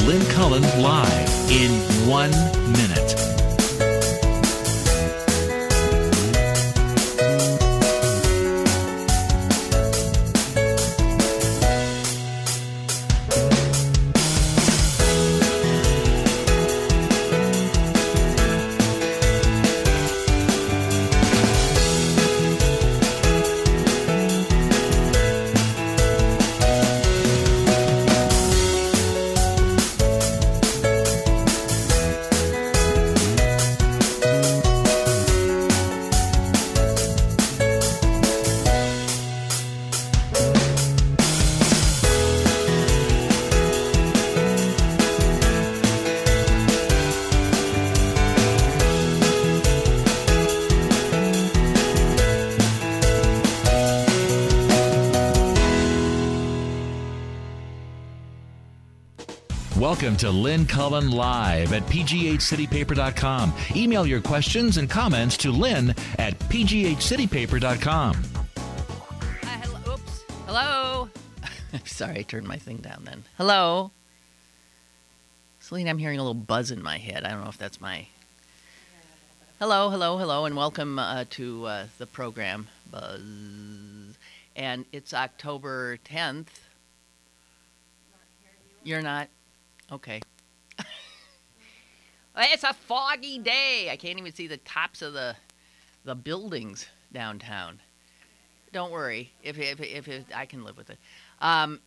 Lynn Cullen live in 1 minute. Welcome to Lynn Cullen Live at pghcitypaper.com. Email your questions and comments to Lynn at pghcitypaper.com. Hello. Oops. Hello. Sorry, I turned my thing down then. Hello. Celine, I'm hearing a little buzz in my head. I don't know if that's my... Hello, and welcome to the program, Buzz. And it's October 10th. You're not? Okay. It's a foggy day. I can't even see the tops of the buildings downtown. Don't worry. If I can live with it. I'm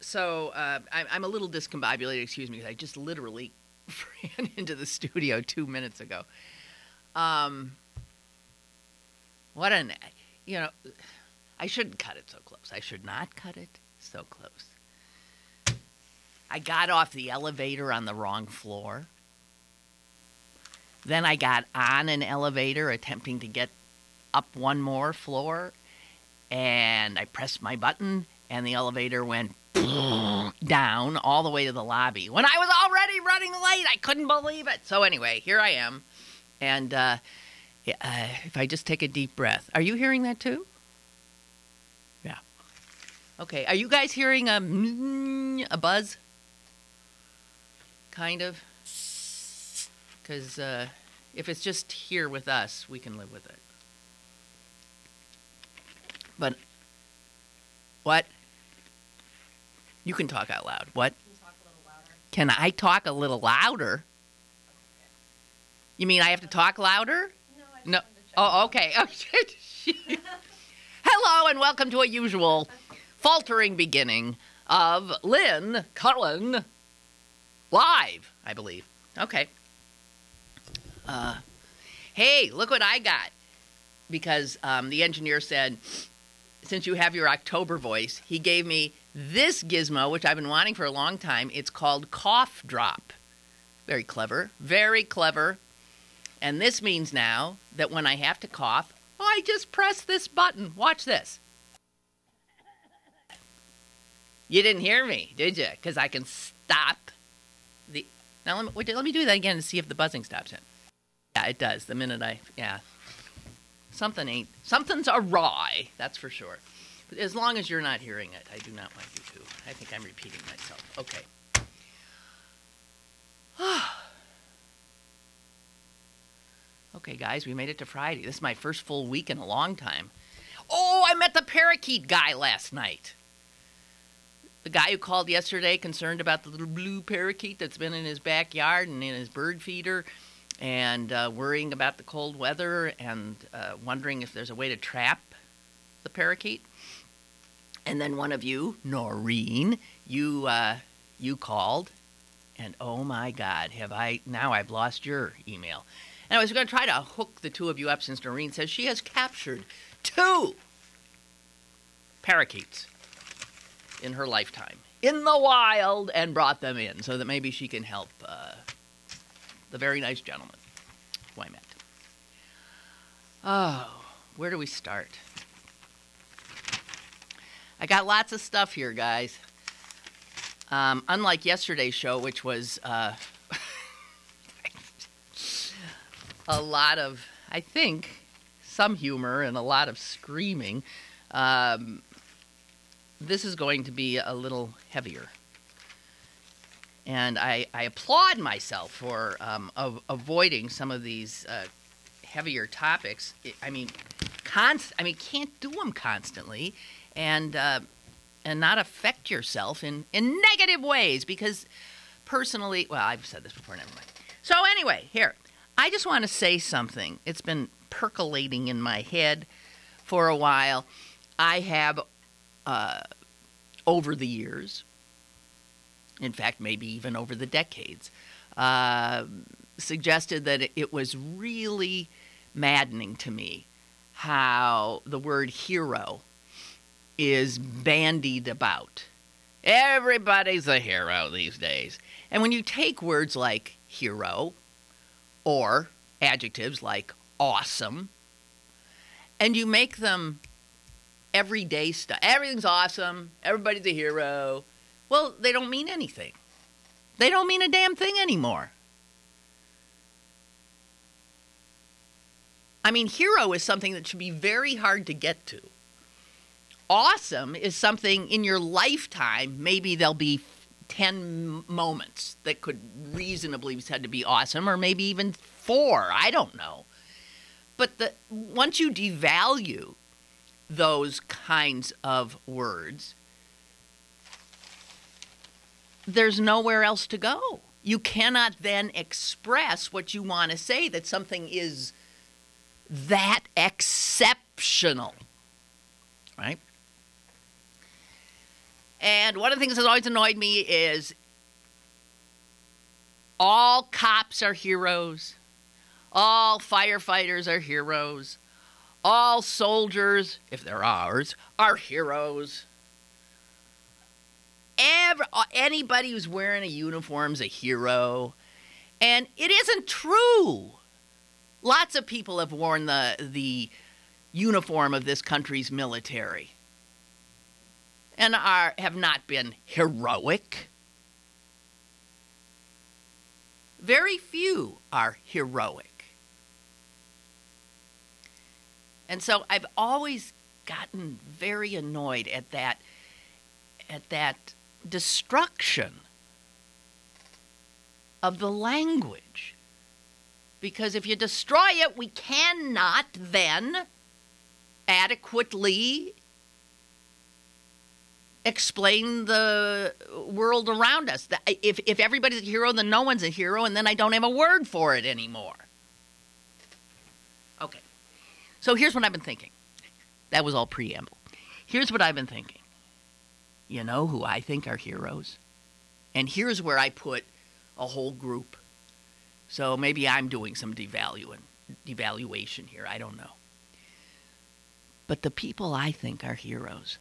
a little discombobulated. Excuse me, because I just literally ran into the studio 2 minutes ago. I shouldn't cut it so close. I should not cut it so close. I got off the elevator on the wrong floor. Then I got on an elevator attempting to get up one more floor, and I pressed my button, and the elevator went down all the way to the lobby. When I was already running late, I couldn't believe it. So anyway, here I am. And if I just take a deep breath. Are you hearing that too? Yeah. Okay, are you guys hearing a buzz? Kind of. Because if it's just here with us, we can live with it. But, what? You can talk out loud. What? Can you talk a little louder? Can I talk a little louder? Okay. You mean I have to talk louder? No. Oh, okay. Hello, and welcome to a usual faltering beginning of Lynn Cullen Live, I believe. Okay. Hey, look what I got. Because the engineer said, since you have your October voice, he gave me this gizmo, which I've been wanting for a long time. It's called Cough Drop. Very clever. Very clever. And this means now that when I have to cough, I just press this button. Watch this. You didn't hear me, did you? Because I can stop the... Now, let me do that again to see if the buzzing stops it. Yeah, it does. The minute something's awry, that's for sure. But as long as you're not hearing it, I do not want you to. I think I'm repeating myself. Okay. Okay, guys, we made it to Friday. This is my first full week in a long time. Oh, I met the parakeet guy last night. The guy who called yesterday concerned about the little blue parakeet that's been in his backyard and in his bird feeder and worrying about the cold weather and wondering if there's a way to trap the parakeet. And then one of you, Noreen, you called, and oh my God, I've lost your email. And I was going to try to hook the two of you up since Noreen says she has captured 2 parakeets in her lifetime in the wild and brought them in so that maybe she can help the very nice gentleman who I met. Oh, where do we start? I got lots of stuff here, guys. Unlike yesterday's show, which was a lot of, I think, some humor and a lot of screaming. This is going to be a little heavier. And I applaud myself for avoiding some of these heavier topics. Can't do them constantly, and not affect yourself in negative ways. Because personally, well, I've said this before. Never mind. So anyway, here, I just want to say something. It's been percolating in my head for a while. I have, over the years, in fact, maybe even over the decades, suggested that it was really maddening to me how the word hero is bandied about. Everybody's a hero these days. And when you take words like hero or adjectives like awesome, and you make them everyday stuff, everything's awesome, everybody's a hero, well, they don't mean anything. They don't mean a damn thing anymore. I mean, hero is something that should be very hard to get to. Awesome is something in your lifetime, maybe there'll be 10 moments that could reasonably be said to be awesome, or maybe even 4, I don't know. But once you devalue those kinds of words, there's nowhere else to go. You cannot then express what you want to say, that something is that exceptional, right? And one of the things that's always annoyed me is all cops are heroes, all firefighters are heroes, all soldiers, if they're ours, are heroes. Anybody who's wearing a uniform is a hero. And it isn't true. Lots of people have worn the uniform of this country's military and have not been heroic. Very few are heroic. And so I've always gotten very annoyed at that destruction of the language. Because if you destroy it, we cannot then adequately explain the world around us. If everybody's a hero, then no one's a hero, and then I don't have a word for it anymore. Okay. So here's what I've been thinking. That was all preamble. Here's what I've been thinking. You know who I think are heroes? And here's where I put a whole group. So maybe I'm doing some devaluation here. I don't know. But the people I think are heroes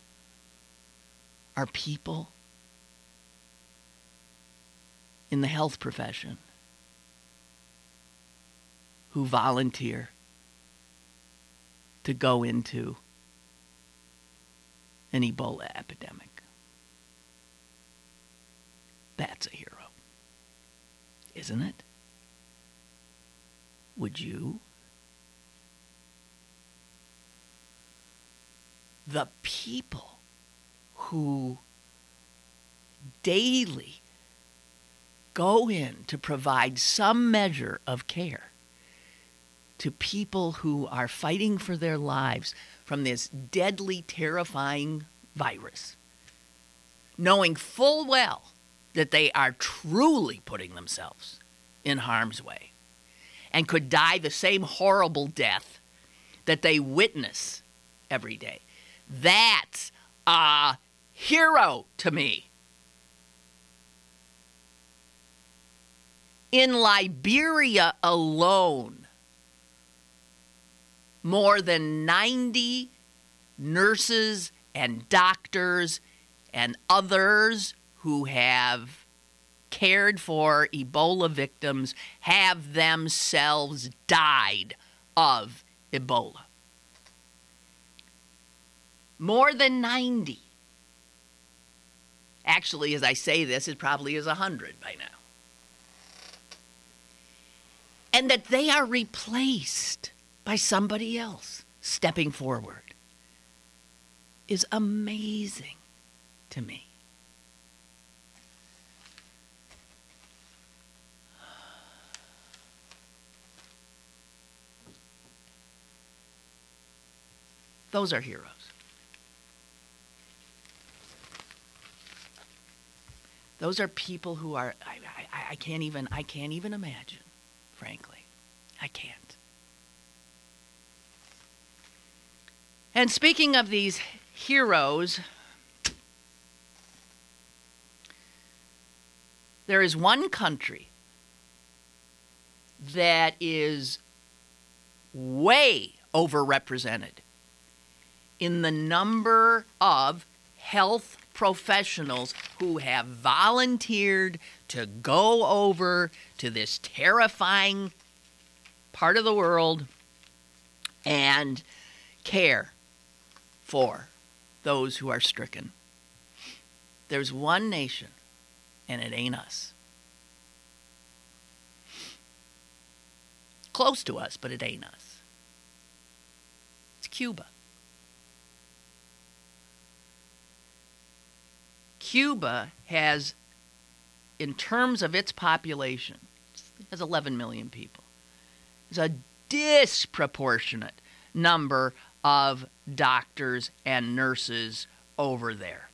are people in the health profession who volunteer to go into an Ebola epidemic. That's a hero, isn't it? Would you? The people who daily go in to provide some measure of care to people who are fighting for their lives from this deadly, terrifying virus, knowing full well that they are truly putting themselves in harm's way and could die the same horrible death that they witness every day. That's a hero to me. In Liberia alone, more than 90 nurses and doctors and others who have cared for Ebola victims have themselves died of Ebola. More than 90. Actually, as I say this, it probably is 100 by now. And that they are replaced by somebody else stepping forward is amazing to me. Those are heroes. Those are people who are, I can't even imagine, frankly. I can't. And speaking of these heroes, there is one country that is way overrepresented in the number of health professionals who have volunteered to go over to this terrifying part of the world and care for those who are stricken. There's one nation, and it ain't us. Close to us, but it ain't us. It's Cuba. Cuba has, in terms of its population, it has 11 million people. There's a disproportionate number of doctors and nurses over there.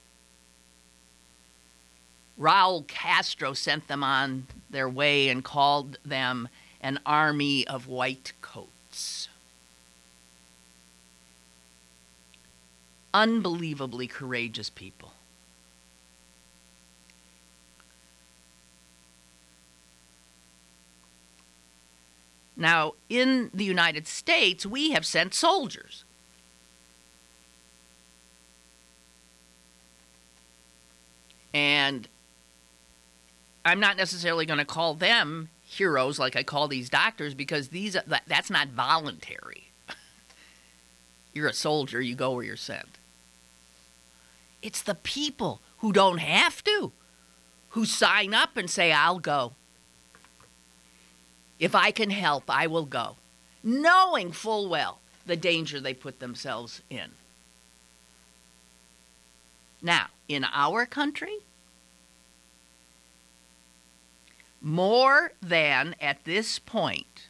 Raul Castro sent them on their way and called them an army of white coats. Unbelievably courageous people. Now, in the United States, we have sent soldiers. And I'm not necessarily going to call them heroes like I call these doctors, because that's not voluntary. You're a soldier, you go where you're sent. It's the people who don't have to, who sign up and say, I'll go. If I can help, I will go, knowing full well the danger they put themselves in. Now, in our country, more than, at this point,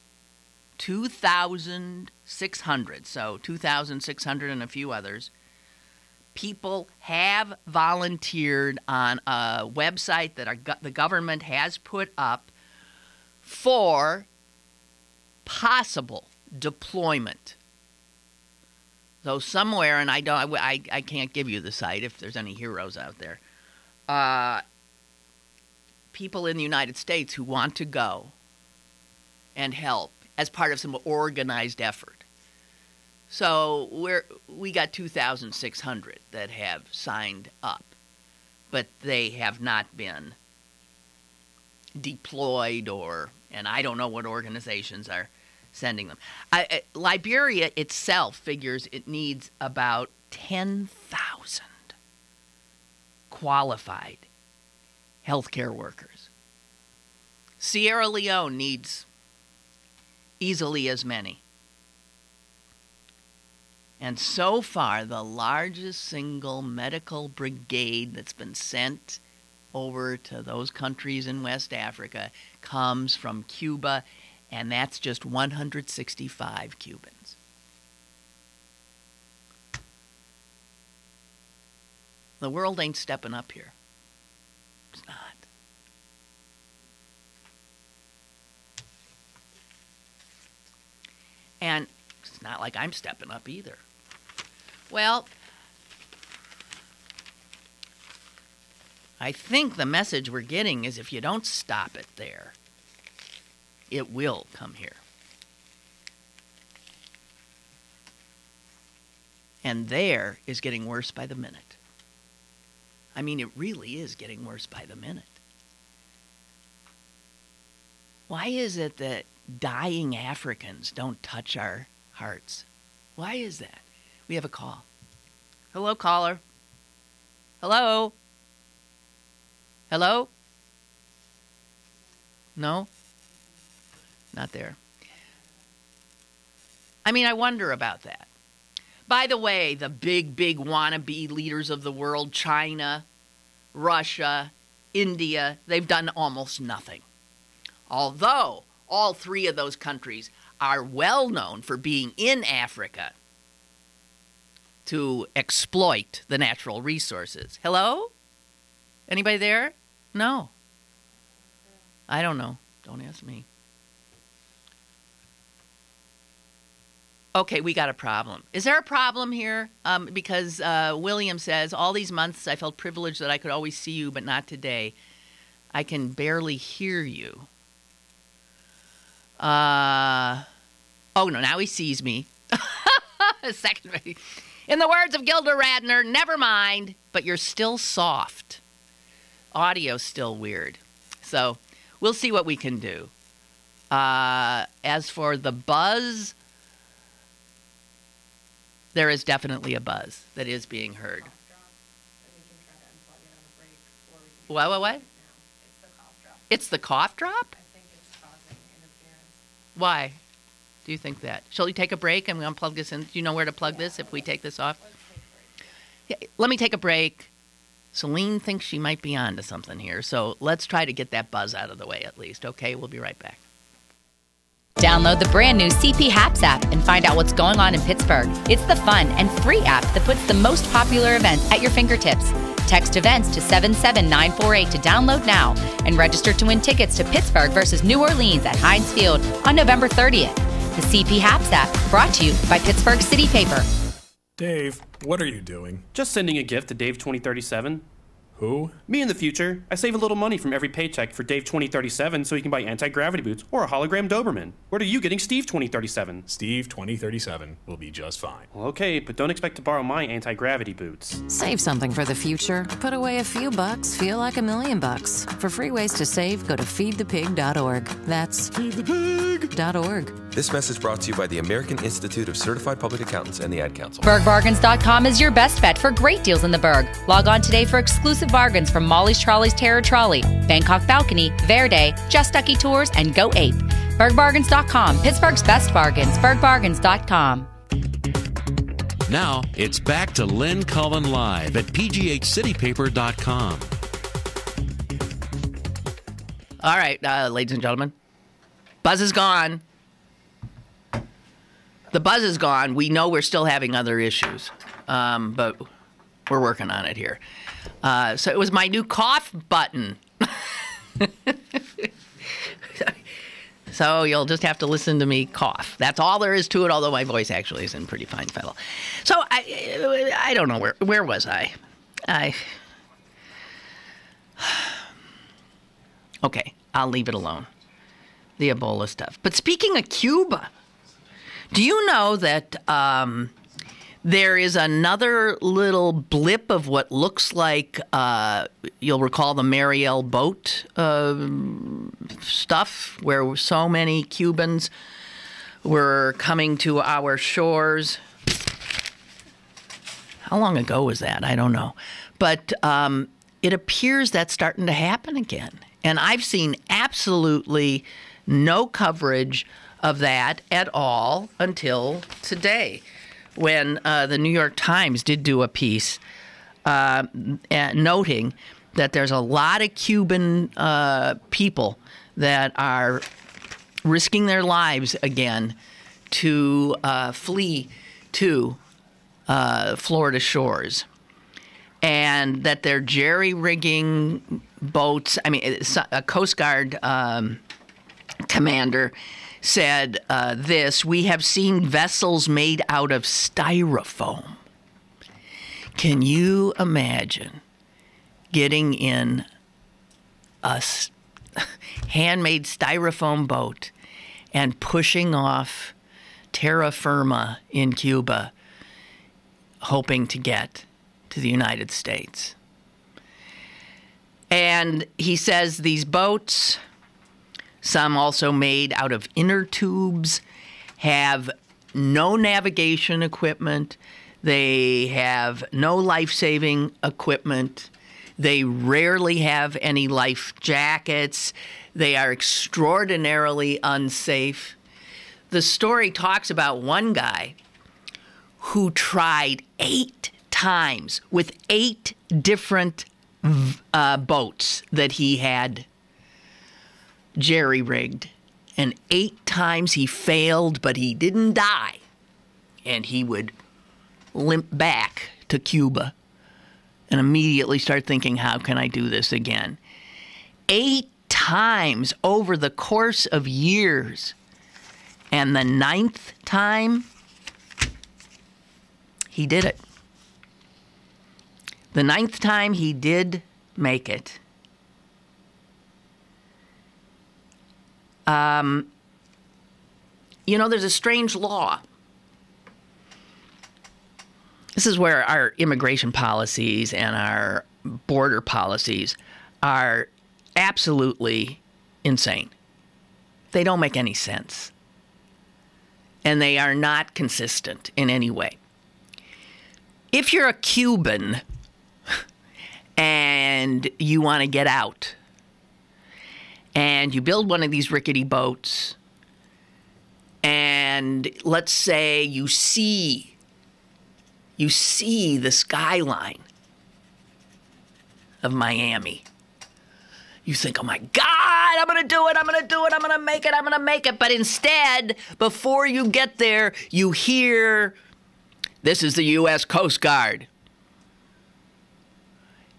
2,600, so 2,600 and a few others, people have volunteered on a website that the government has put up for possible deployment. So somewhere, and I can't give you the site if there's any heroes out there, people in the United States who want to go and help as part of some organized effort. So we got 2,600 that have signed up, but they have not been deployed, and I don't know what organizations are sending them. Liberia itself figures it needs about 10,000 qualified healthcare workers. Sierra Leone needs easily as many. And so far, the largest single medical brigade that's been sent over to those countries in West Africa comes from Cuba, and that's just 165 Cubans. The world ain't stepping up here. It's not. And it's not like I'm stepping up either. Well, I think the message we're getting is if you don't stop it there, it will come here. And there is getting worse by the minute. I mean, it really is getting worse by the minute. Why is it that dying Africans don't touch our hearts? Why is that? We have a call. Hello, caller. Hello? Hello? No? Not there. I mean, I wonder about that. By the way, the big wannabe leaders of the world, China, Russia, India, they've done almost nothing. Although all three of those countries are well known for being in Africa to exploit the natural resources. Hello? Anybody there? No. I don't know. Don't ask me. Okay, we got a problem. Is there a problem here? Because William says, all these months I felt privileged that I could always see you, but not today. I can barely hear you. Oh, no, now he sees me. Second, in the words of Gilda Radner, never mind, but you're still soft. Audio's still weird. So we'll see what we can do. As for the buzz, there is definitely a buzz that is being heard. What? It's the cough drop? I think it's causing interference. Why do you think that? Shall we take a break? I'm going to plug this in. Do you know where to plug this if we take this off? Let's take a break. Yeah, let me take a break. Celine thinks she might be on to something here, so let's try to get that buzz out of the way at least. Okay, we'll be right back. Download the brand new CP Haps app and find out what's going on in Pittsburgh. It's the fun and free app that puts the most popular events at your fingertips. Text events to 77948 to download now and register to win tickets to Pittsburgh versus New Orleans at Heinz Field on November 30th. The CP Haps app, brought to you by Pittsburgh City Paper. Dave, what are you doing? Just sending a gift to Dave 2037. Who? Me in the future. I save a little money from every paycheck for Dave 2037 so he can buy anti-gravity boots or a hologram Doberman. What are you getting Steve 2037? Steve 2037 will be just fine. Well, okay, but don't expect to borrow my anti-gravity boots. Save something for the future. Put away a few bucks, feel like $1,000,000. For free ways to save, go to feedthepig.org. That's feedthepig.org. This message brought to you by the American Institute of Certified Public Accountants and the Ad Council. BergBargains.com is your best bet for great deals in the Berg. Log on today for exclusive bargains from Molly's Trolley's Terror Trolley, Bangkok Balcony, Verde, Just Ducky Tours, and Go Ape. BergBargains.com, Pittsburgh's best bargains. BergBargains.com. Now, it's back to Lynn Cullen Live at pghcitypaper.com. All right, ladies and gentlemen. Buzz is gone. The buzz is gone. We know we're still having other issues, but we're working on it here. So it was my new cough button. So you'll just have to listen to me cough. That's all there is to it, although my voice actually is in pretty fine fettle. So I don't know, where was I? Okay, I'll leave it alone. The Ebola stuff. But speaking of Cuba, do you know that there is another little blip of what looks like, you'll recall the Mariel boat stuff, where so many Cubans were coming to our shores. How long ago was that? I don't know. But it appears that's starting to happen again. And I've seen absolutely no coverage of that at all until today, when the New York Times did do a piece noting that there's a lot of Cuban people that are risking their lives again to flee to Florida shores, and that they're jerry-rigging boats. I mean, a Coast Guard commander said this: "We have seen vessels made out of styrofoam." Can you imagine getting in a handmade styrofoam boat and pushing off terra firma in Cuba, hoping to get to the United States? And he says these boats, some also made out of inner tubes, have no navigation equipment. They have no life-saving equipment. They rarely have any life jackets. They are extraordinarily unsafe. The story talks about one guy who tried 8 times with 8 different boats that he had jerry-rigged, and 8 times he failed, but he didn't die. And he would limp back to Cuba and immediately start thinking, how can I do this again? 8 times over the course of years. And the 9th time, he did it. The 9th time he did make it. There's a strange law. This is where our immigration policies and our border policies are absolutely insane. They don't make any sense. And they are not consistent in any way. If you're a Cuban and you want to get out, and you build one of these rickety boats, and let's say you see the skyline of Miami. You think, oh my God, I'm going to do it, I'm going to make it. But instead, before you get there, you hear, this is the U.S. Coast Guard.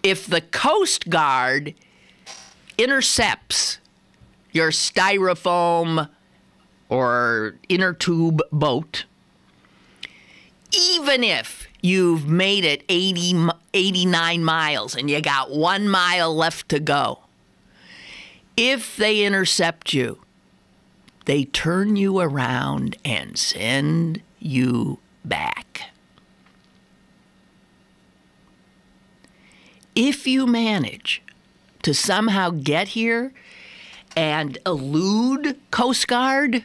If the Coast Guard intercepts your styrofoam or inner tube boat, even if you've made it 89 miles and you got 1 mile left to go, if they intercept you, they turn you around and send you back. If you manage to somehow get here and elude Coast Guard,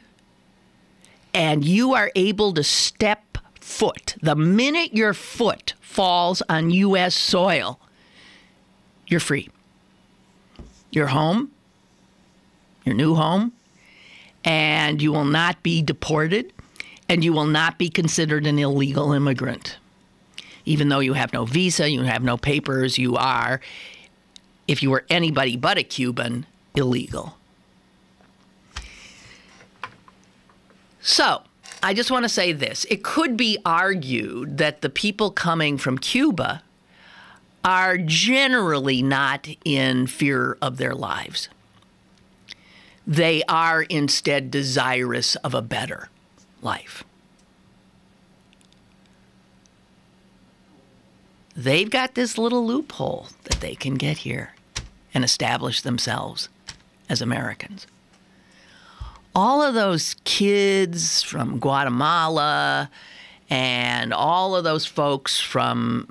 and you are able to step foot, the minute your foot falls on U.S. soil, you're free. You're home, your new home, and you will not be deported, and you will not be considered an illegal immigrant. Even though you have no visa, you have no papers, you are, if you were anybody but a Cuban, illegal. So, I just want to say this. It could be argued that the people coming from Cuba are generally not in fear of their lives. They are instead desirous of a better life. They've got this little loophole that they can get here and establish themselves as Americans. All of those kids from Guatemala and all of those folks from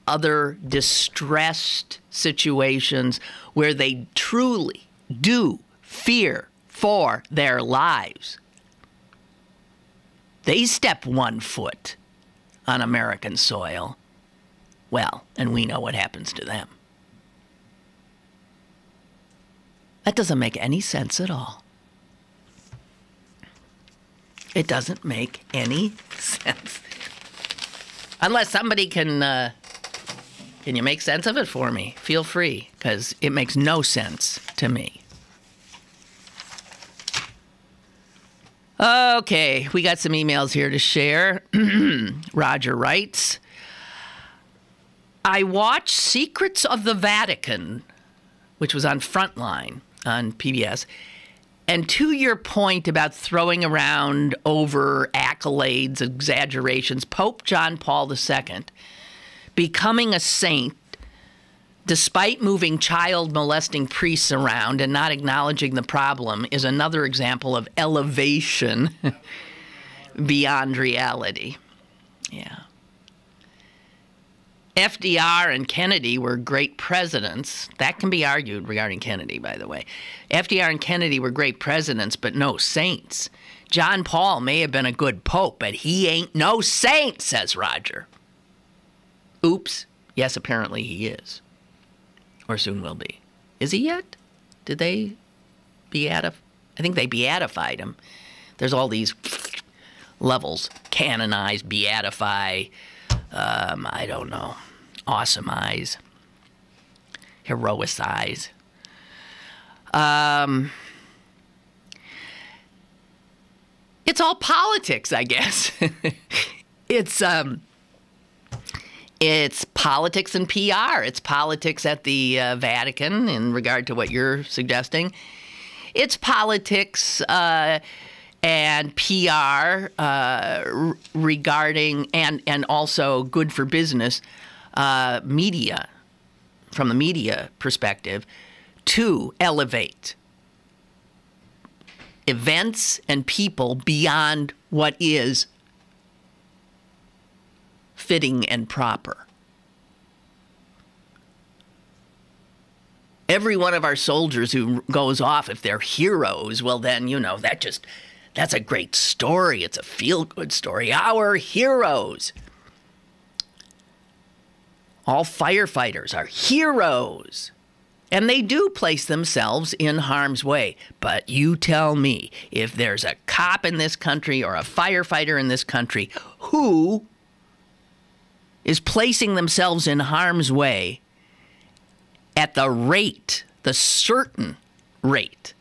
other distressed situations where they truly do fear for their lives, they step 1 foot on American soil. Well, and we know what happens to them. That doesn't make any sense at all. It doesn't make any sense. Unless somebody can you make sense of it for me? Feel free, because it makes no sense to me. Okay, we got some emails here to share. Roger writes, I watched Secrets of the Vatican, which was on Frontline on PBS. And to your point about throwing around over accolades, exaggerations, Pope John Paul II becoming a saint despite moving child molesting priests around and not acknowledging the problem is another example of elevation beyond reality. Yeah. FDR and Kennedy were great presidents. That can be argued regarding Kennedy, by the way. FDR and Kennedy were great presidents, but no saints. John Paul may have been a good pope, but he ain't no saint, says Roger. Oops. Yes, apparently he is. Or soon will be. Is he yet? Did they beatify? I think they beatified him. There's all these levels. Canonize, beatify, I don't know, awesomeize, heroicize. It's all politics, I guess. It's It's politics and PR. It's politics at the Vatican in regard to what you're suggesting. It's politics and PR regarding and also good for business media, from the media perspective, to elevate events and people beyond what is fitting and proper. Every one of our soldiers who goes off, if they're heroes, well then, that's a great story. It's a feel-good story. Our heroes. All firefighters are heroes. And they do place themselves in harm's way. But you tell me, if there's a cop in this country or a firefighter in this country who is placing themselves in harm's way at the certain rate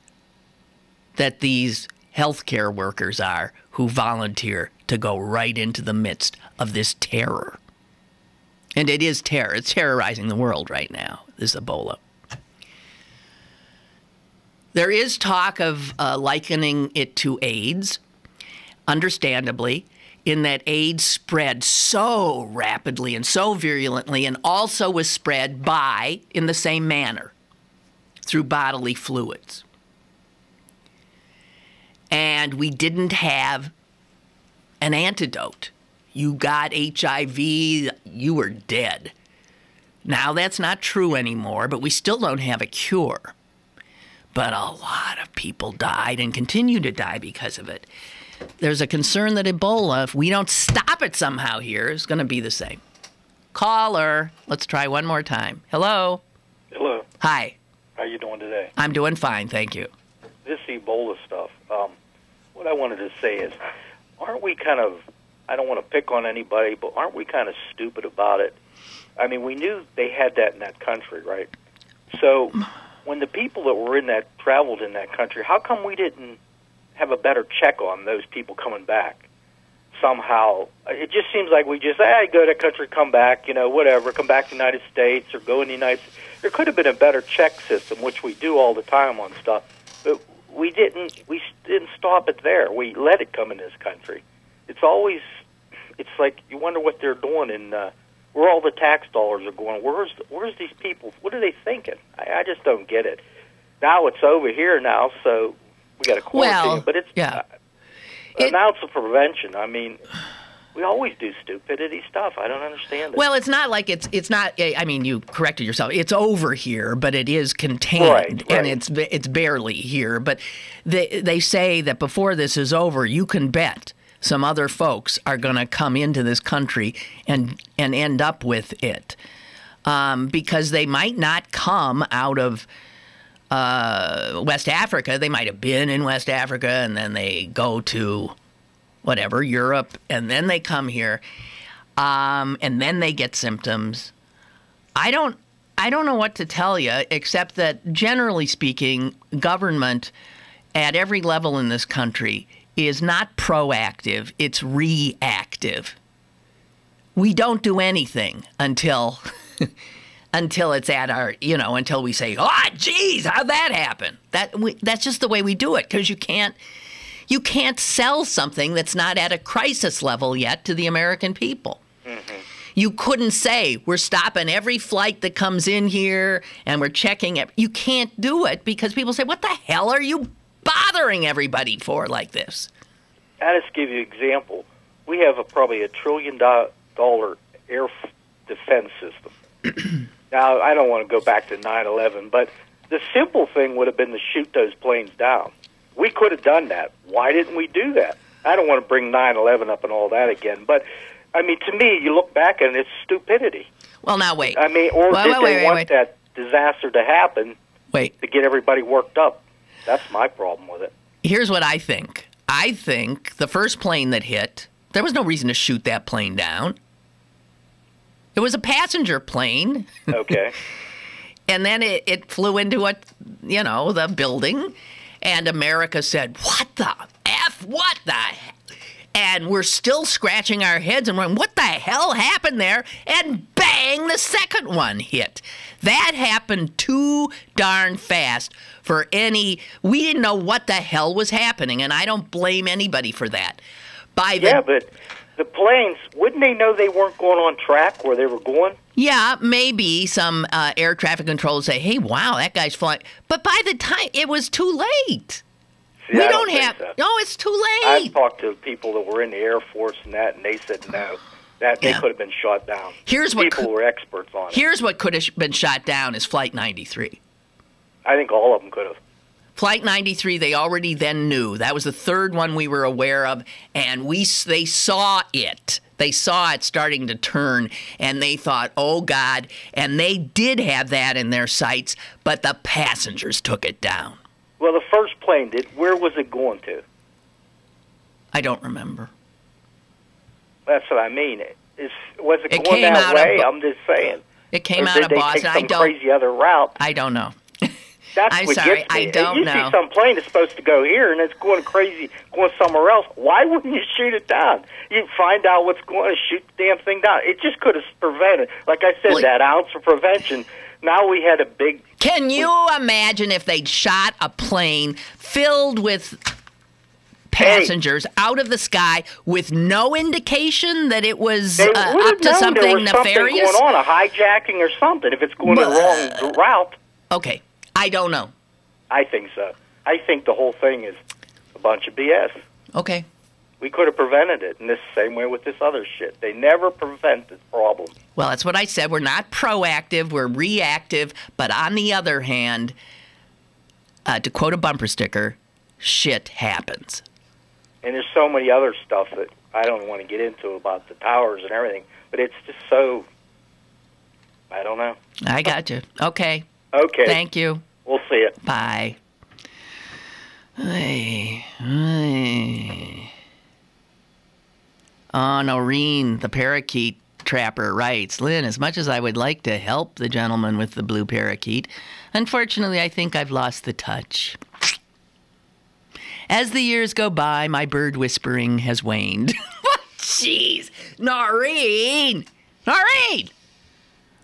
that these healthcare workers are who volunteer to go right into the midst of this terror. And it is terror. It's terrorizing the world right now, this Ebola. There is talk of likening it to AIDS, understandably, in that AIDS spread so rapidly and so virulently and also was spread in the same manner, through bodily fluids. And we didn't have an antidote. You got HIV, you were dead. Now that's not true anymore, but we still don't have a cure. But a lot of people died and continue to die because of it. There's a concern that Ebola, if we don't stop it somehow here, is going to be the same. Caller, let's try one more time. Hello? Hello. Hi. How you doing today? I'm doing fine, thank you. This Ebola stuff, what I wanted to say is, aren't we kind of, I don't want to pick on anybody, but aren't we kind of stupid about it? I mean, we knew they had that in that country, right? So when the people that were in that, traveled in that country, how come we didn't have a better check on those people coming back? Somehow, it just seems like we just, go to that country, come back, whatever, come back to the United States or go in the United States. There could have been a better check system, which we do all the time on stuff, but we didn't stop it there. We let it come in this country. It's like you wonder what they're doing and where all the tax dollars are going. Where's these people? What are they thinking? I just don't get it. Now it's over here now, so we got to quarantine. But it's an ounce of prevention. I mean, we always do stupidity stuff. I don't understand it. Well, it's not like it's not. I mean, you corrected yourself. It's over here, but it is contained, right. And it's barely here. But they say that before this is over, you can bet some other folks are going to come into this country and end up with it, because they might not come out of West Africa. They might have been in West Africa and then they go to whatever, Europe, and then they come here, and then they get symptoms. I don't know what to tell you, except that generally speaking, government at every level in this country is not proactive, it's reactive. We don't do anything until it's at our, until we say, oh, geez, how'd that happen? That's just the way we do it, because you can't sell something that's not at a crisis level yet to the American people. Mm-hmm. You couldn't say, we're stopping every flight that comes in here and we're checking it. You can't do it because people say, what the hell are you bothering everybody for like this? I'll just give you an example. We have probably $1 trillion air defense system. Now, I don't want to go back to 9/11, but the simple thing would have been to shoot those planes down. We could have done that. Why didn't we do that? I don't want to bring 9/11 up and all that again, but, I mean, to me, you look back and it's stupidity. Well, now wait. I mean, or did they want that disaster to happen to get everybody worked up? That's my problem with it. Here's what I think. I think the first plane that hit, there was no reason to shoot that plane down. It was a passenger plane. Okay. And then it flew into the building, and America said, what the F? What the heck? And we're still scratching our heads and wondering, what the hell happened there? And bang, the second one hit. That happened too darn fast for we didn't know what the hell was happening, and I don't blame anybody for that. Yeah, but the planes, wouldn't they know they weren't going on track where they were going? Yeah, maybe some air traffic controllers say, hey, wow, that guy's flying. But by the time, it was too late. See, we I don't think have, so. no, it's too late. I've talked to people that were in the Air Force and they said no, that they could have been shot down. People were experts on it. Here's what could have been shot down is Flight 93. I think all of them could have. Flight 93, they already then knew. That was the third one we were aware of, and they saw it. They saw it starting to turn, and they thought, oh, God. And they did have that in their sights, but the passengers took it down. Well, the first plane did. Where was it going to? I don't remember. That's what I mean. Was it It going came that out way? of- I'm just saying. It came Or out did of they Boston. take some crazy other route? I don't know. That's I'm what sorry, gets me. I don't you know. see some plane that's supposed to go here and it's going crazy, going somewhere else. Why wouldn't you shoot it down? You find out what's going to shoot the damn thing down. It just could have prevented. Like I said, that ounce of prevention. Now we had a big... Can you imagine if they'd shot a plane filled with passengers out of the sky with no indication that it was up to something there was nefarious? Something going on, a hijacking or something, if it's going the wrong route. Okay, I don't know. I think so. I think the whole thing is a bunch of BS. Okay. We could have prevented it in the same way with this other shit. They never prevent this problem. Well, that's what I said. We're not proactive, we're reactive. But on the other hand, to quote a bumper sticker, shit happens. And there's so many other stuff that I don't want to get into about the towers and everything. But it's just so, I don't know. I got you. Okay. Okay. Thank you. We'll see you. Bye. Hey. Oh, Noreen, the parakeet trapper, writes, Lynn, as much as I would like to help the gentleman with the blue parakeet, unfortunately, I think I've lost the touch. As the years go by, my bird whispering has waned. Jeez. Noreen! Noreen!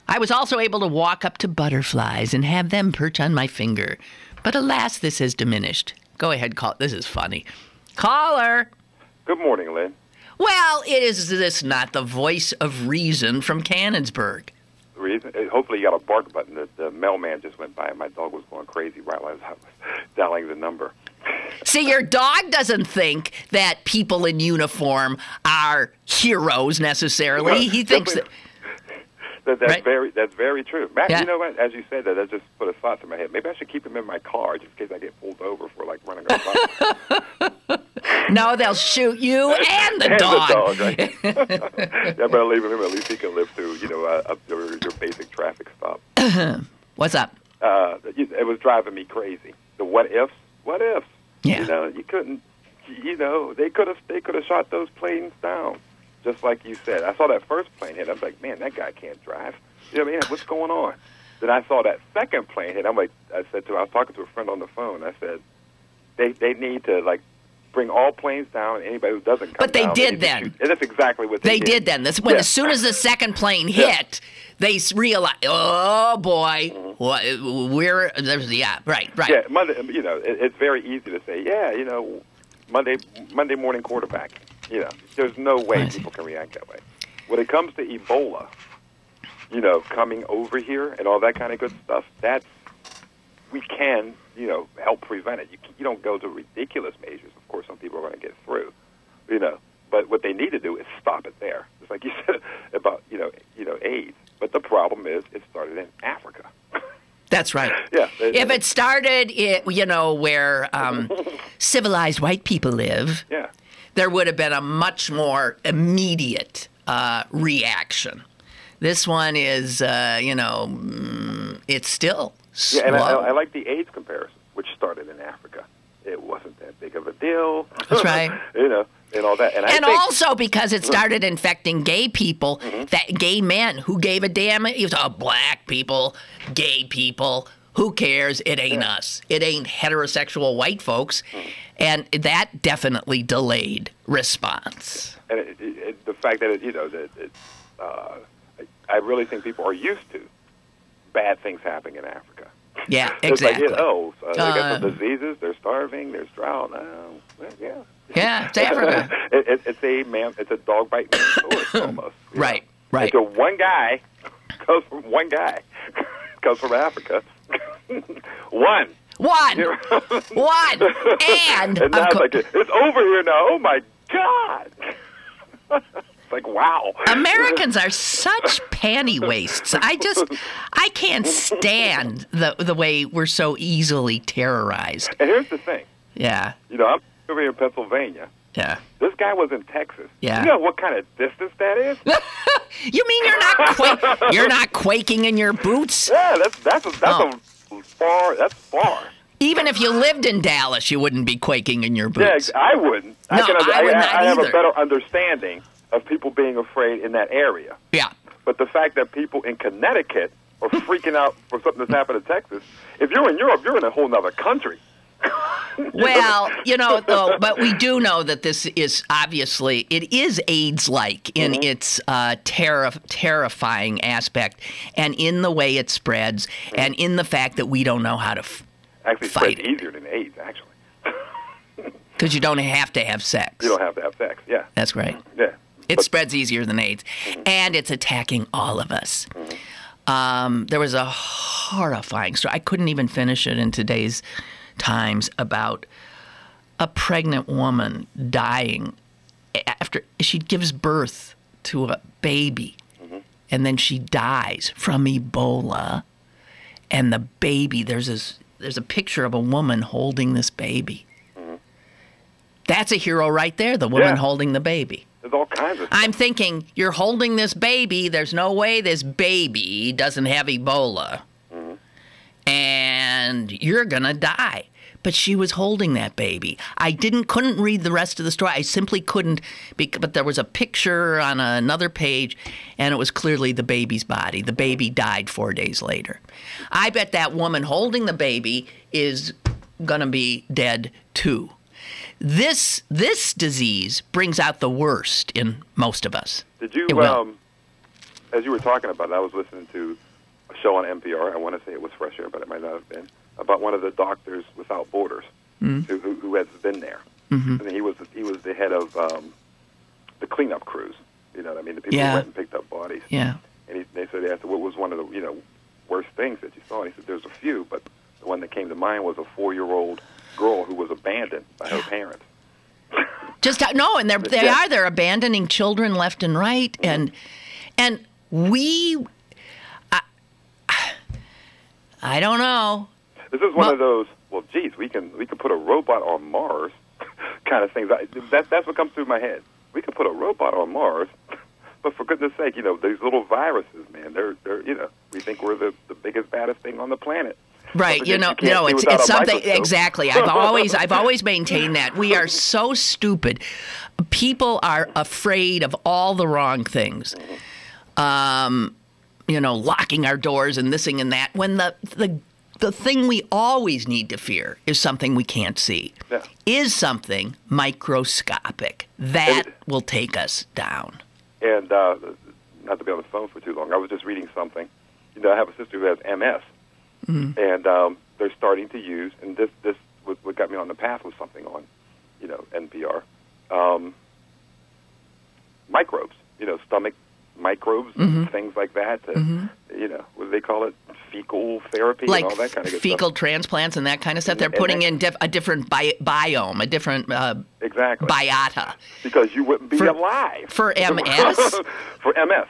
I was also able to walk up to butterflies and have them perch on my finger. But alas, this has diminished. Go ahead, call. This is funny. Caller! Good morning, Lynn. Well, is this not the voice of reason from Canonsburg? Reason? Hopefully you got a bark button. The mailman just went by and my dog was going crazy while I was dialing the number. See, your dog doesn't think that people in uniform are heroes necessarily. He thinks that... That's right? That's very true. Matt, Yeah. You know what? As you said that just put a thought in my head. Maybe I should keep him in my car just in case I get pulled over for like running over. No, they'll shoot you and the And dog. the dog, right? Yeah, but leave him. At least he can live through, up your basic traffic stop. What's up? It was driving me crazy. The what ifs. What ifs? Yeah. You couldn't. They could have shot those planes down. Just like you said. I saw that first plane hit. I was like, man, that guy can't drive. You know what I mean? What's going on? Then I saw that second plane hit. I was talking to a friend on the phone. I said, they need to, like, bring all planes down, and anybody who doesn't come But they down, did then. And that's exactly what They did. did then. As soon as the second plane hit, they realized, oh, boy, right. Yeah, Monday, it's very easy to say, Monday morning quarterback. There's no way people can react that way. When it comes to Ebola, coming over here and all that kind of good stuff, we can, help prevent it. You don't go to ridiculous measures. Of course, some people are going to get through, but what they need to do is stop it there. It's like you said about, AIDS. But the problem is it started in Africa. That's right. Yeah. If it started, where civilized white people live, there would have been a much more immediate reaction. This one is, it's still slow. Yeah, and I like the AIDS comparison, which started in Africa. It wasn't that big of a deal. That's right. And all that. And I think, also because it started infecting gay people, that gay men who gave a damn, black people, gay people, Who cares? It ain't us. It ain't heterosexual white folks. And that definitely delayed response. And the fact that, I really think people are used to bad things happening in Africa. Yeah, it's exactly. Like, they got some diseases, they're starving, there's drought. Yeah. Yeah, it's Africa. It's a dog bite man source almost. Right. So one guy comes from Africa. One. And now it's like, it's over here now. Oh my God. It's like, wow. Americans are such panty wastes. I can't stand the way we're so easily terrorized. And here's the thing. Yeah. I'm over here in Pennsylvania. Yeah. This guy was in Texas. Yeah. You know what kind of distance that is? You mean you're not quaking in your boots? Yeah, that's far. That's far. Even if you lived in Dallas, you wouldn't be quaking in your boots. Yeah, I wouldn't. No, I would not I have either. a better understanding of people being afraid in that area. Yeah. But the fact that people in Connecticut are freaking out for something that's happened in Texas, if you're in Europe, you're in a whole other country. Well, though, but we do know that this is obviously, it is AIDS-like in its terrifying aspect, and in the way it spreads, and in the fact that we don't know how to actually fight spreads easier than AIDS, actually. Because you don't have to have sex. You don't have to have sex, yeah. That's right. Yeah. It spreads easier than AIDS, and it's attacking all of us. There was a horrifying story. I couldn't even finish it in today's Times about a pregnant woman dying after she gives birth to a baby, and then she dies from Ebola. And the baby, there's a picture of a woman holding this baby. That's a hero right there, the woman holding the baby. There's all kinds of stuff. I'm thinking, you're holding this baby. There's no way this baby doesn't have Ebola. And you're going to die. But she was holding that baby. I couldn't read the rest of the story. I simply couldn't. But there was a picture on another page, and it was clearly the baby's body. The baby died 4 days later. I bet that woman holding the baby is going to be dead, too. This disease brings out the worst in most of us. Did you, as you were talking about it, I was listening to a show on NPR. I want to say it was Fresh Air, but it might not have been, about one of the Doctors Without Borders who has been there. And he was the head of the cleanup crews. You know what I mean? The people who went and picked up bodies. Yeah. And they asked, what was one of the worst things that you saw? And he said, there's a few, but the one that came to mind was a 4-year-old girl who was abandoned by her parents. And they're abandoning children left and right, and we, I don't know. This is one of those, well, geez, we can put a robot on Mars kind of things. That's what comes through my head. We can put a robot on Mars, but for goodness sake, these little viruses, man, they're we think we're the biggest, baddest thing on the planet. Right, it's something exactly. I've always maintained that we are so stupid. People are afraid of all the wrong things. Locking our doors and this and that. When the thing we always need to fear is something we can't see. Yeah. Is something microscopic that will take us down. And not to be on the phone for too long, I was just reading something. I have a sister who has MS. And they're starting to use, and this was what got me on the path was something on, NPR, microbes, stomach microbes, and things like that. What do they call it? Fecal therapy, like and all that kind of good fecal stuff. transplants and that kind of stuff. They're putting in a different biome, a different exactly biota. Because you wouldn't be alive for MS. For MS.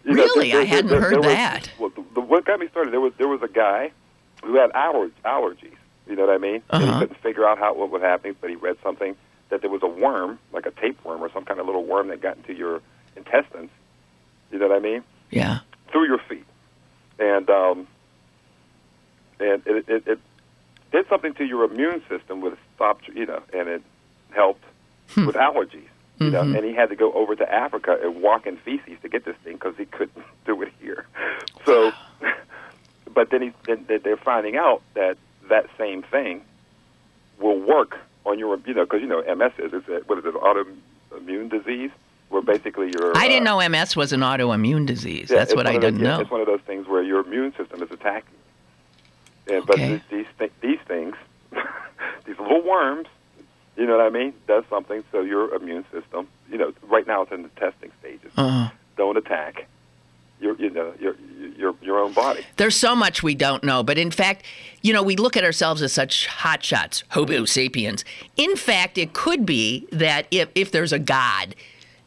Really, I hadn't heard that. What got me started? There was a guy who had allergies. You know what I mean? And he couldn't figure out what was happening, but he read something that there was a worm, like a tapeworm or some kind of little worm that got into your intestines. You know what I mean? Yeah. Through your feet, and it did something to your immune system with stopped, and it helped with allergies. And he had to go over to Africa and walk in feces to get this thing because he couldn't do it here. So, but then they're finding out that same thing will work on your, because MS is what is it, autoimmune disease, where basically your. I didn't know MS was an autoimmune disease. Yeah, that's what I didn't know. It's one of those things where your immune system is attacking. And, Okay. But these things, these little worms, you know what I mean, does something so your immune system, right now it's in the testing stages. Don't attack your own body. There's so much we don't know, but in fact, we look at ourselves as such hotshots, Homo sapiens. In fact, it could be that if there's a God,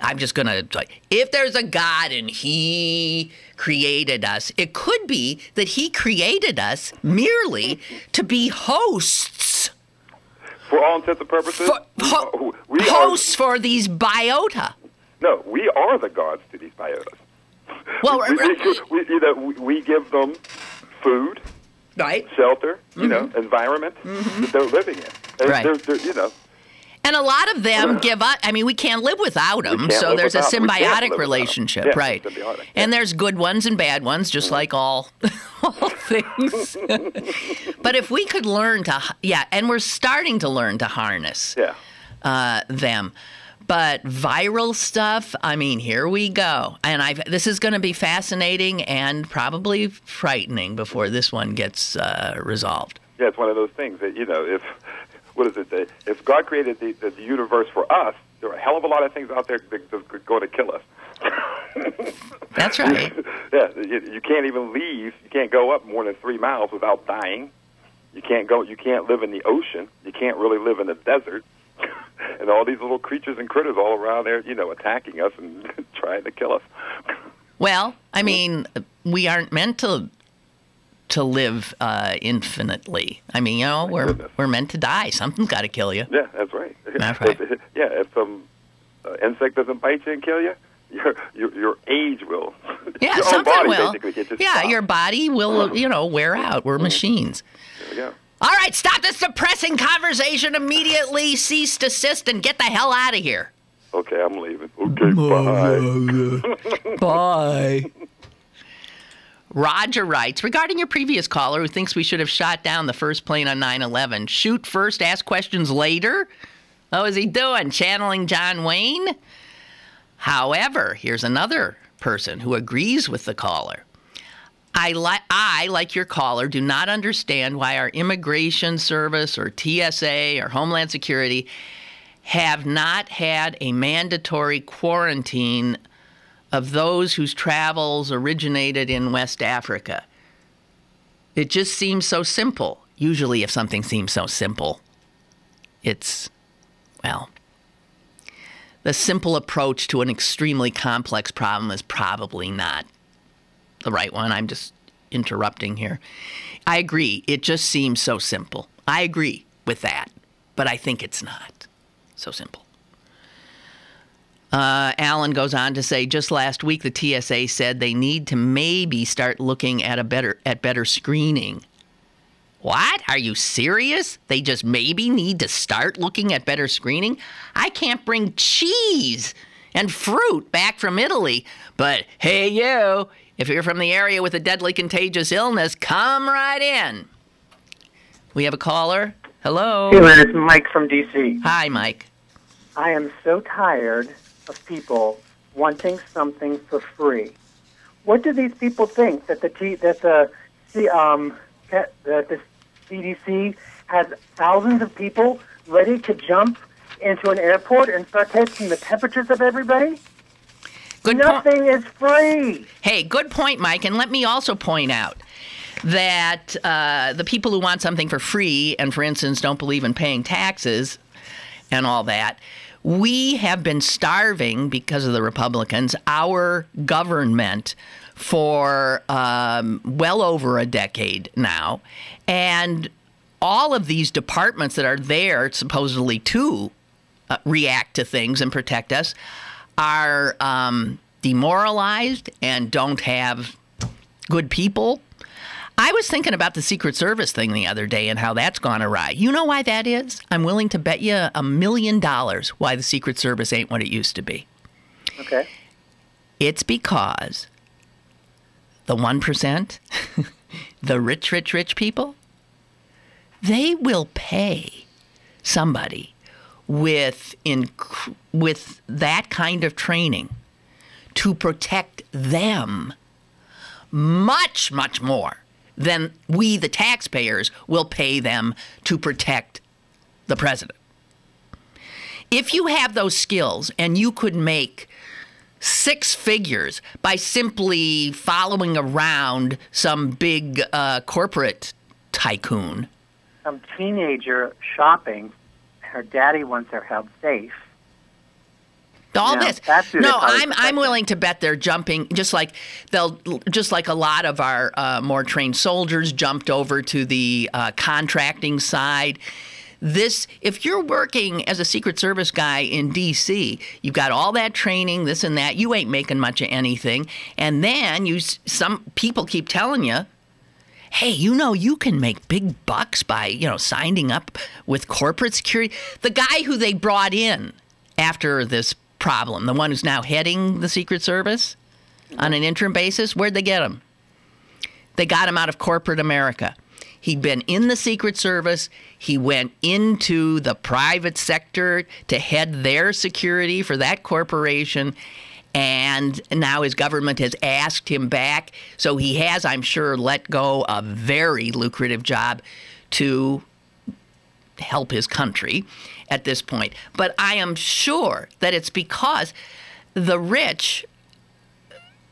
I'm just going to, if there's a God and he created us, it could be that he created us merely to be hosts. For all intents and purposes, we hosts for these biota. No, we are the gods to these biotas. Well, we give them food, right, shelter, environment that they're living in. And right. And a lot of them give up. I mean, we can't live without them. So there's a symbiotic relationship, right? Symbiotic, and there's good ones and bad ones, just like all things. But if we could learn to, and we're starting to learn to harness them. But viral stuff, I mean, here we go. And this is going to be fascinating and probably frightening before this one gets resolved. Yeah, it's one of those things that, if God created the universe for us, there are a hell of a lot of things out there that are going to kill us. That's right. Yeah, you can't even leave. You can't go up more than 3 miles without dying. You can't live in the ocean. You can't really live in the desert. And all these little creatures and critters all around there, attacking us and trying to kill us. Well, I mean, we aren't meant to live infinitely. I mean, we're meant to die. Something's got to kill you. Yeah, that's right. That's right. If some insect doesn't bite you and kill you, your age will. Yeah, your something own body will. Basically gets Yeah, your body will, wear out. We're machines. There we go. All right, stop this depressing conversation immediately. Cease, desist, and get the hell out of here. Okay, I'm leaving. Okay, bye. Bye. Roger writes, regarding your previous caller who thinks we should have shot down the first plane on 9/11, shoot first, ask questions later? How is he doing? Channeling John Wayne? However, here's another person who agrees with the caller. I, like your caller, do not understand why our Immigration Service or TSA or Homeland Security have not had a mandatory quarantine of those whose travels originated in West Africa. It just seems so simple. Usually if something seems so simple, it's, the simple approach to an extremely complex problem is probably not the right one. I'm just interrupting here. I agree. It just seems so simple. I agree with that, but I think it's not so simple. Alan goes on to say, just last week the TSA said they need to maybe start looking at better screening. What? Are you serious? They just maybe need to start looking at better screening? I can't bring cheese and fruit back from Italy, but hey, you, if you're from the area with a deadly contagious illness, come right in. We have a caller. Hello. Hey, Lynn, it's Mike from D.C. Hi, Mike. I am so tired of people wanting something for free. What do these people think that the CDC has thousands of people ready to jump into an airport and start taking the temperatures of everybody? Nothing is free. Hey, good point, Mike. And let me also point out that the people who want something for free and, for instance, don't believe in paying taxes and all that, we have been starving, because of the Republicans, our government for well over a decade now. And all of these departments that are there supposedly to react to things and protect us are demoralized and don't have good people. I was thinking about the Secret Service thing the other day and how that's gone awry. You know why that is? I'm willing to bet you $1 million why the Secret Service ain't what it used to be. Okay. It's because the 1%, the rich, rich, rich people, they will pay somebody with that kind of training to protect them much, much more than we, the taxpayers, will pay them to protect the president. If you have those skills and you could make 6 figures by simply following around some big corporate tycoon. Some teenager shopping, her daddy wants her held safe. All this. No, I'm willing to bet they're jumping just like a lot of our more trained soldiers jumped over to the contracting side. If you're working as a Secret Service guy in D.C., you've got all that training, this and that. You ain't making much of anything, and then some people keep telling you, hey, you can make big bucks by signing up with corporate security. The guy who they brought in after this problem, the one who's now heading the Secret Service on an interim basis, where'd they get him? They got him out of corporate America. He'd been in the Secret Service. He went into the private sector to head their security for that corporation. And now his government has asked him back. So he has, I'm sure, let go a very lucrative job to help his country at this point. But I am sure that it's because the rich,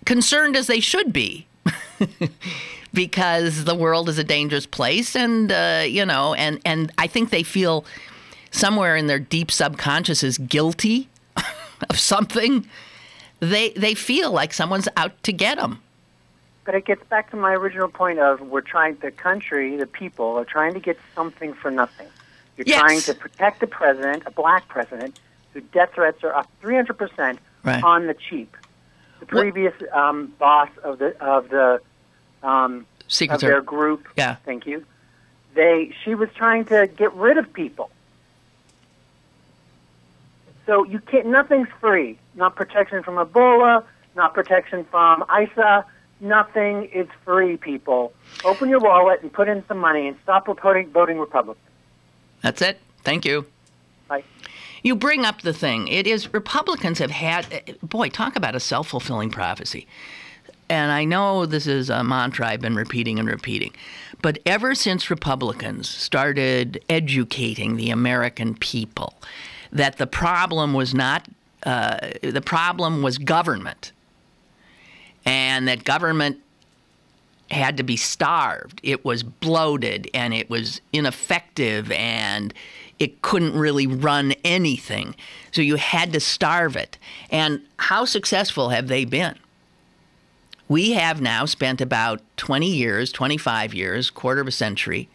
concerned as they should be, because the world is a dangerous place, and and I think they feel somewhere in their deep subconscious guilty of something. They feel like someone's out to get them. But it gets back to my original point of the people are trying to get something for nothing. You're trying to protect the president, a black president, whose death threats are up 300% on the cheap. The previous boss of their group. Yeah. Thank you. She was trying to get rid of people. So you can't. Nothing's free. Not protection from Ebola. Not protection from ISA. Nothing is free. People, open your wallet and put in some money and stop voting Republican. That's it. Thank you. Bye. You bring up the thing. It is Republicans have had. Boy, talk about a self-fulfilling prophecy. And I know this is a mantra I've been repeating and repeating, but ever since Republicans started educating the American people that the problem was government, and that government had to be starved, it was bloated and it was ineffective and it couldn't really run anything, so you had to starve it. And how successful have they been? We have now spent about 20 years, 25 years, quarter of a century,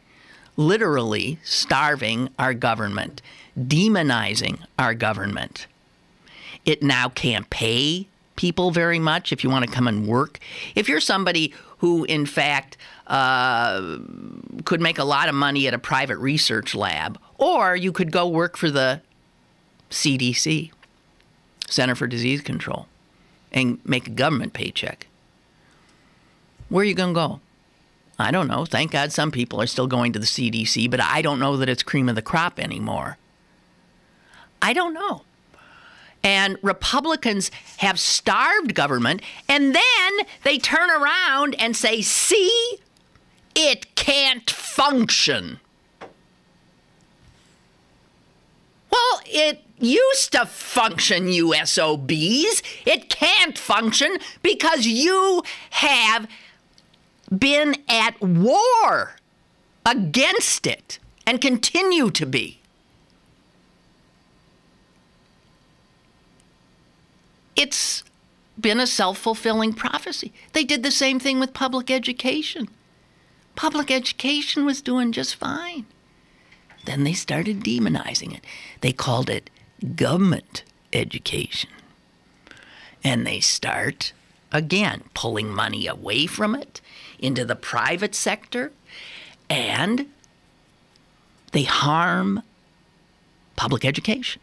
literally starving our government, demonizing our government. It now can't pay people very much if you want to come and work. If you're somebody who, in fact, could make a lot of money at a private research lab, or you could go work for the CDC, Center for Disease Control, and make a government paycheck. Where are you going to go? I don't know. Thank God some people are still going to the CDC, but I don't know that it's cream of the crop anymore. I don't know. And Republicans have starved government, and then they turn around and say, see, it can't function. Well, it used to function, you SOBs. It can't function because you have been at war against it and continue to be. It's been a self-fulfilling prophecy. They did the same thing with public education. Public education was doing just fine. Then they started demonizing it. They called it government education. And they start, again, pulling money away from it into the private sector, and they harm public education.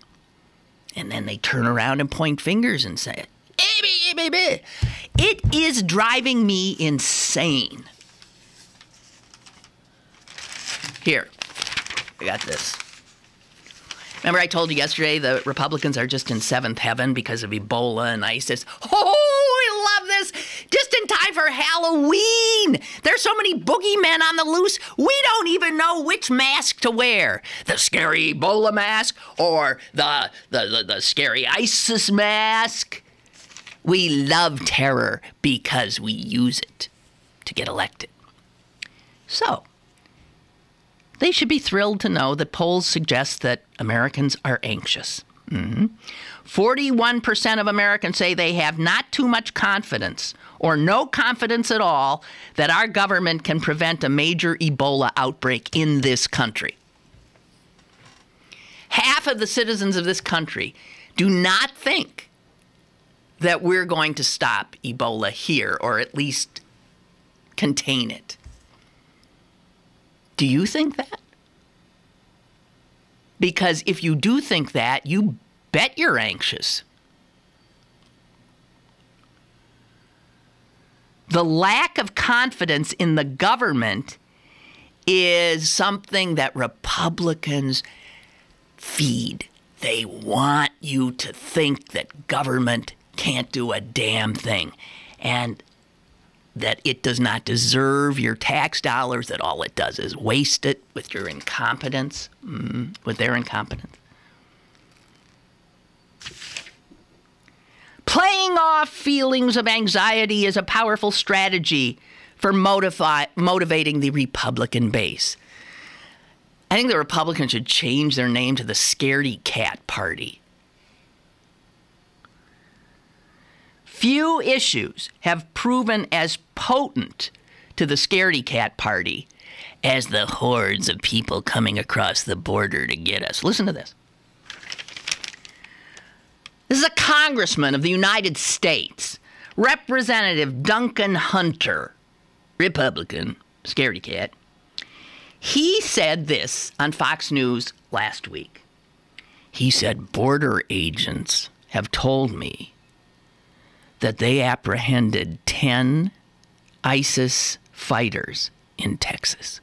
And then they turn around and point fingers and say, it is driving me insane Here, I got this. Remember I told you yesterday the Republicans are just in seventh heaven because of Ebola and ISIS? Oh, I love this. Just in time for Halloween. There's so many boogeymen on the loose, we don't even know which mask to wear. The scary Ebola mask or the scary ISIS mask. We love terror because we use it to get elected. So, they should be thrilled to know that polls suggest that Americans are anxious. 41% of Americans say they have not too much confidence or no confidence at all that our government can prevent a major Ebola outbreak in this country. Half of the citizens of this country do not think that we're going to stop Ebola here, or at least contain it. Do you think that? Because if you do think that, you bet you're anxious. The lack of confidence in the government is something that Republicans feed. They want you to think that government can't do a damn thing, and that it does not deserve your tax dollars, that all it does is waste it with your incompetence, with their incompetence. Playing off feelings of anxiety is a powerful strategy for motivating the Republican base. I think the Republicans should change their name to the Scaredy Cat Party. Few issues have proven as potent to the Scaredy Cat Party as the hordes of people coming across the border to get us. Listen to this. This is a congressman of the United States, Representative Duncan Hunter, Republican, Scaredy Cat. He said this on Fox News last week. He said, border agents have told me that they apprehended 10 ISIS fighters in Texas.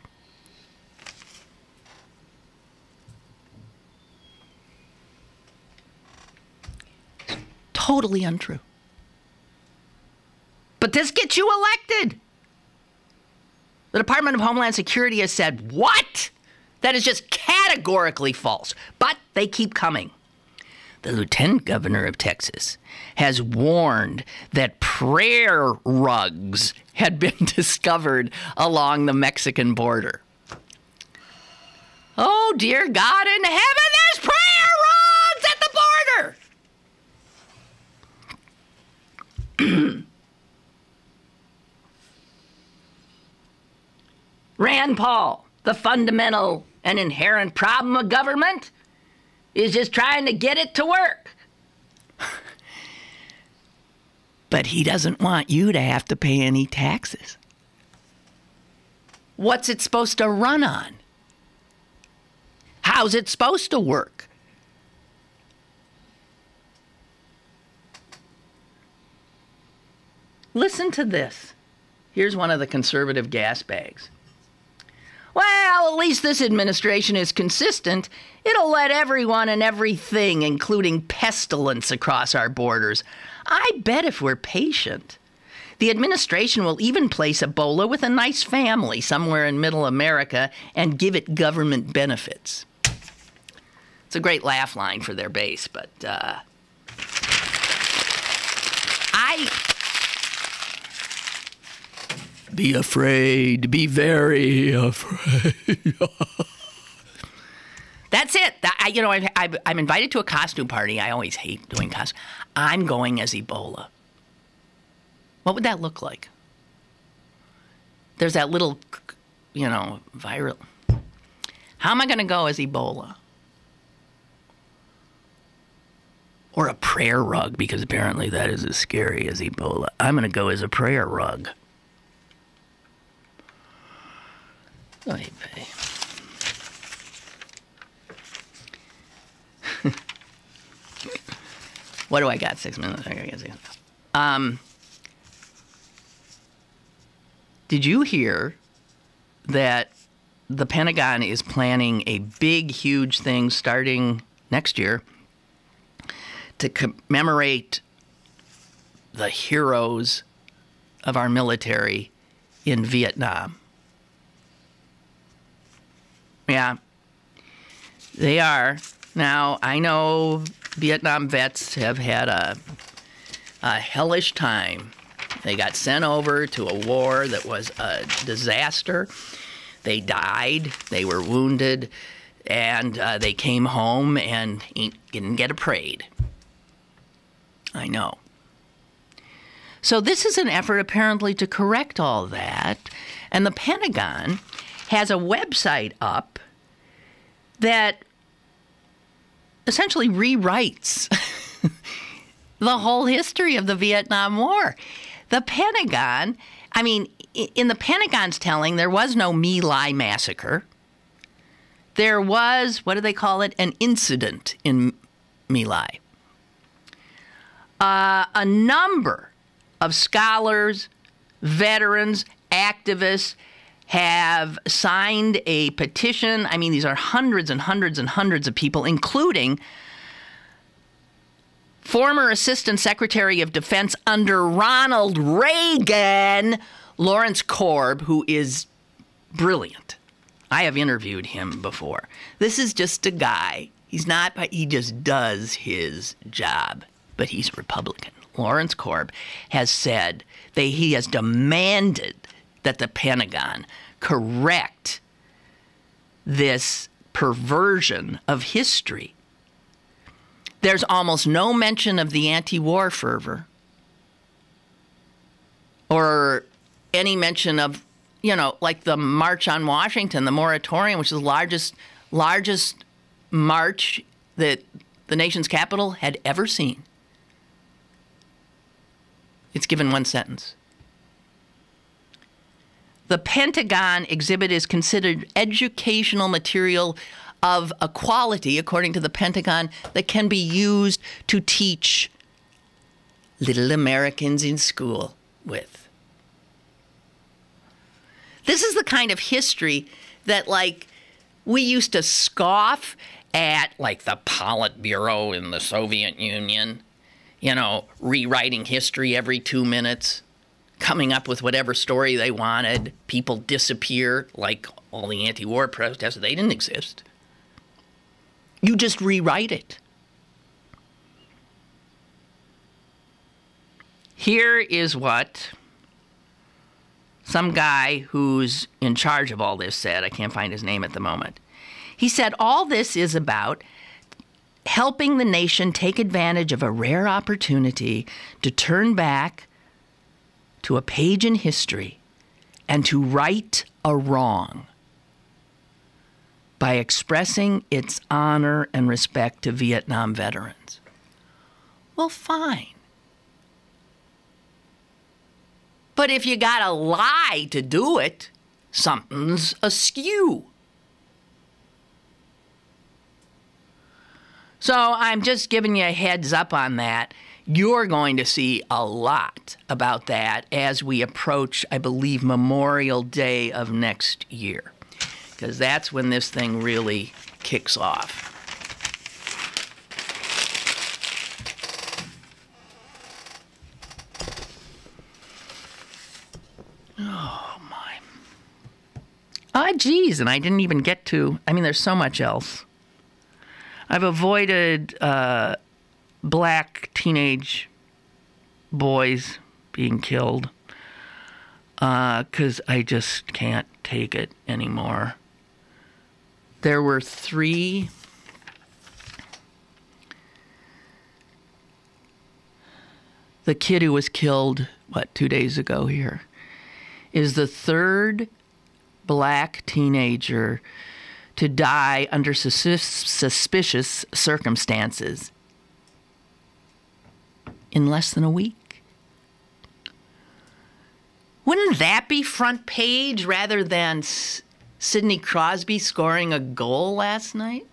Totally untrue. But this gets you elected. The Department of Homeland Security has said, what? That is just categorically false. But they keep coming. The lieutenant governor of Texas has warned that prayer rugs had been discovered along the Mexican border. Oh, dear God in heaven, there's prayer rugs at the border! Rand Paul, the fundamental and inherent problem of government is just trying to get it to work. But he doesn't want you to have to pay any taxes. What's it supposed to run on? How's it supposed to work? Listen to this. Here's one of the conservative gas bags. Well, at least this administration is consistent. It'll let everyone and everything, including pestilence, across our borders. I bet if we're patient, the administration will even place Ebola with a nice family somewhere in Middle America and give it government benefits. It's a great laugh line for their base, but be afraid. Be very afraid. That's it. I'm invited to a costume party. I always hate doing costumes. I'm going as Ebola. What would that look like? There's that little, viral. How am I going to go as Ebola? Or a prayer rug, because apparently that is as scary as Ebola. I'm going to go as a prayer rug. What do I got? 6 minutes. I got 6 minutes. Did you hear that the Pentagon is planning a big, huge thing starting next year to commemorate the heroes of our military in Vietnam. Yeah, they are. Now, I know Vietnam vets have had a hellish time. They got sent over to a war that was a disaster. They died, they were wounded, and they came home and didn't get a parade. I know. So this is an effort apparently to correct all that. And the Pentagon has a website up that essentially rewrites the whole history of the Vietnam War. The Pentagon, I mean, in the Pentagon's telling, there was no My Lai massacre. There was, what do they call it, an incident in My Lai. A number of scholars, veterans, activists have signed a petition. I mean, these are hundreds and hundreds and hundreds of people, including former Assistant Secretary of Defense under Ronald Reagan, Lawrence Korb, who is brilliant. I have interviewed him before. This is just a guy. He just does his job, but he's Republican. Lawrence Korb has said he has demanded that the Pentagon correct this perversion of history. There's almost no mention of the anti-war fervor or any mention of, like the March on Washington, the moratorium, which is the largest march that the nation's capital had ever seen. It's given one sentence. The Pentagon exhibit is considered educational material of a quality, according to the Pentagon, that can be used to teach little Americans in school with. This is the kind of history that, we used to scoff at, the Politburo in the Soviet Union, rewriting history every 2 minutes, coming up with whatever story they wanted. People disappear, like all the anti-war protests. They didn't exist. You just rewrite it. Here is what some guy who's in charge of all this said. I can't find his name at the moment. He said, all this is about helping the nation take advantage of a rare opportunity to turn back to a page in history and to right a wrong by expressing its honor and respect to Vietnam veterans. Well, fine. But if you got to lie to do it, something's askew. So I'm just giving you a heads up on that. You're going to see a lot about that as we approach, I believe, Memorial Day of next year, because that's when this thing really kicks off. Oh, my. Geez, and I didn't even get to, there's so much else. I've avoided black teenage boys being killed because I just can't take it anymore. There were 3 the kid who was killed, 2 days ago here, is the 3rd black teenager to die under suspicious circumstances in less than a week. Wouldn't that be front page rather than Sidney Crosby scoring a goal last night?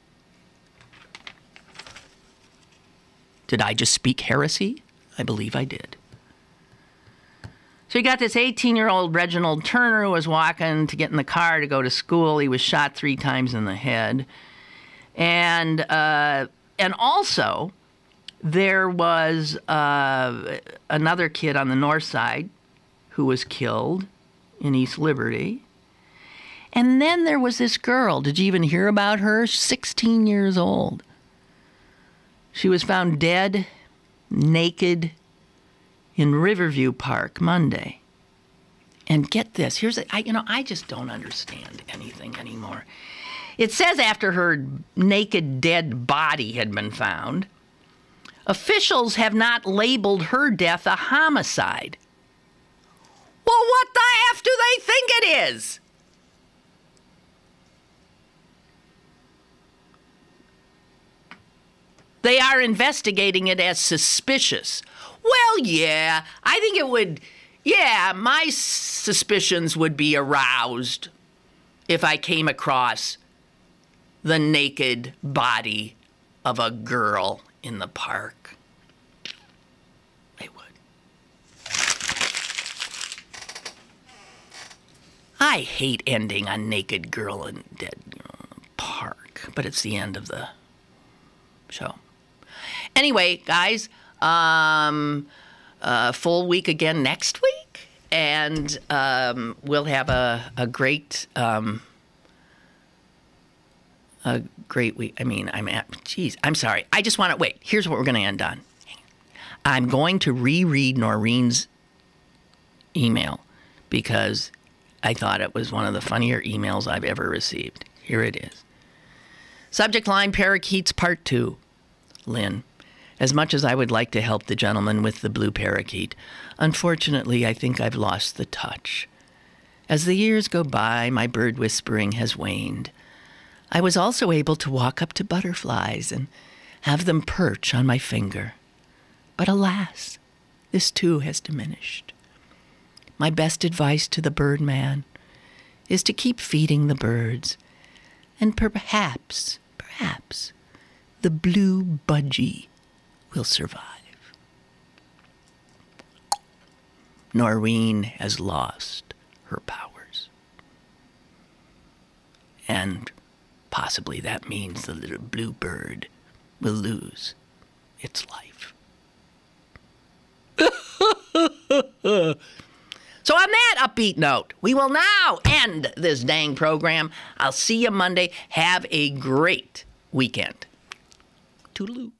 Did I just speak heresy? I believe I did. So you got this 18-year-old Reginald Turner who was walking to get in the car to go to school. He was shot 3 times in the head. And also, there was another kid on the north side who was killed in East Liberty. And then there was this girl. Did you even hear about her? 16 years old. She was found dead, naked, in Riverview Park Monday. And get this, I just don't understand anything anymore. It says after her naked, dead body had been found, officials have not labeled her death a homicide. Well, what the F do they think it is? They are investigating it as suspicious. Well, yeah, I think it would, my suspicions would be aroused if I came across the naked body of a girl in the park. They would. I hate ending on naked girl in dead park, but it's the end of the show. Anyway, guys, full week again next week, and we'll have a great week. I'm sorry. I just want to wait. Here's what we're going to end on. I'm going to reread Noreen's email because I thought it was one of the funnier emails I've ever received. Here it is. Subject line, Parakeets Part 2. Lynn, as much as I would like to help the gentleman with the blue parakeet, unfortunately, I think I've lost the touch. As the years go by, my bird whispering has waned. I was also able to walk up to butterflies and have them perch on my finger. But alas, this too has diminished. My best advice to the birdman is to keep feeding the birds, and perhaps, the blue budgie will survive. Noreen has lost her powers. And possibly that means the little blue bird will lose its life. So on that upbeat note, we will now end this dang program. I'll see you Monday. Have a great weekend. Toodaloo.